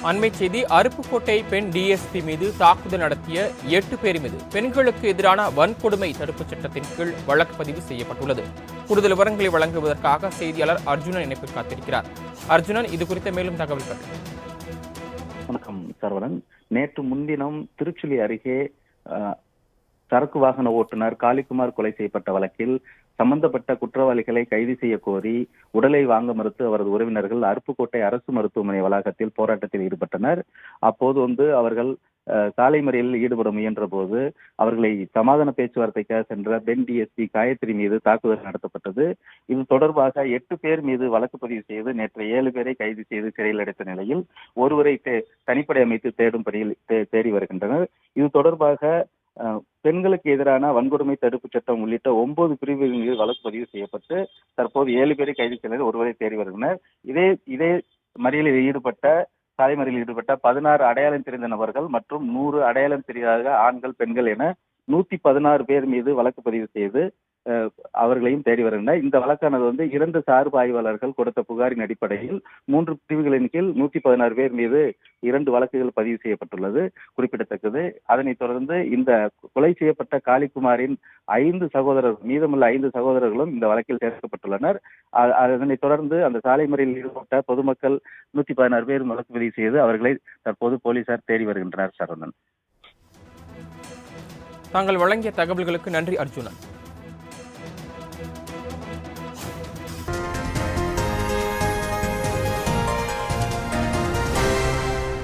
அண்மை செய்தி. அருப்புக்கோட்டை பெண் டிஎஸ்பி மீது தாக்குதல் நடத்திய 8 பேர் மீது பெண்களுக்கு எதிரான வன்கொடுமை தடுப்புச் சட்டத்தின் கீழ் வழக்கு பதிவு செய்யப்பட்டுள்ளது. கூடுதல் விவரங்களை வழங்குவதற்காக செய்தியாளர் அர்ஜுனன் இணைப்பில் காத்திருக்கிறார். அர்ஜுனன், இது குறித்த மேலும் தகவல்கள். வணக்கம் சரவணன். நேற்று முன்தினம் திருச்சுழி அருகே சரக்கு வாகன ஓட்டுநர் காளிக்குமார் கொலை செய்யப்பட்ட வழக்கில் சம்பந்தப்பட்ட குற்றவாளிகளை கைது செய்ய கோரி உடலை வாங்க மறுத்து அவரது உறவினர்கள் அருப்புக்கோட்டை அரசு மருத்துவமனை வளாகத்தில் போராட்டத்தில் ஈடுபட்டனர். அப்போது அவர்கள் சாலை மறியலில் ஈடுபட முயன்ற போது அவர்களை சமாதான பேச்சுவார்த்தைக்காக சென்ற பெண் டிஎஸ்பி காயத்ரி மீது தாக்குதல் நடத்தப்பட்டது. இது தொடர்பாக 8 பேர் மீது வழக்கு பதிவு செய்து நேற்று 7 பேரை கைது செய்து சிறையில் அடைத்த நிலையில் ஒருவரை தனிப்படை அமைத்து தேடும் பணியில் தேடி வருகின்றனர். இது தொடர்பாக பெண்களுக்கு எதிரான வன்கொடுமை தடுப்பு சட்டம் உள்ளிட்ட 9 பிரிவுகளின் மீது வழக்கு பதிவு செய்யப்பட்டு தற்போது 7 பேரை கைது செய்து ஒருவரை தேடி வருகின்றனர். இதே மறியலில் ஈடுபட்ட சாலை மறியலில் ஈடுபட்ட 16 அடையாளம் தெரிந்த நபர்கள் மற்றும் 100 அடையாளம் தெரியாத ஆண்கள் பெண்கள் என 116 பேர் மீது வழக்கு பதிவு செய்து அவர்களையும் தேடி வருகின்றனர். இந்த வழக்கானது 2 சார்பு ஆய்வாளர்கள் கொடுத்த புகாரின் அடிப்படையில் 3 பிரிவுகளின் கீழ் 116 பேர் மீது 2 வழக்குகள் பதிவு செய்யப்பட்டுள்ளது குறிப்பிடத்தக்கது. அதனைத் தொடர்ந்து இந்த கொலை செய்யப்பட்ட காளிக்குமாரின் 5 சகோதரர்கள் மீதமுள்ள 5 சகோதரர்களும் இந்த வழக்கில் சேர்க்கப்பட்டுள்ளனர். அதனைத் தொடர்ந்து அந்த சாலை மறியலில் ஈடுபட்ட பொதுமக்கள் 116 பேர் வழக்கு பதிவு செய்து அவர்களை தற்போது போலீசார் தேடி வருகின்றனர். சரவணன், தாங்கள் வழங்கிய தகவல்களுக்கு நன்றி அர்ஜுனன்.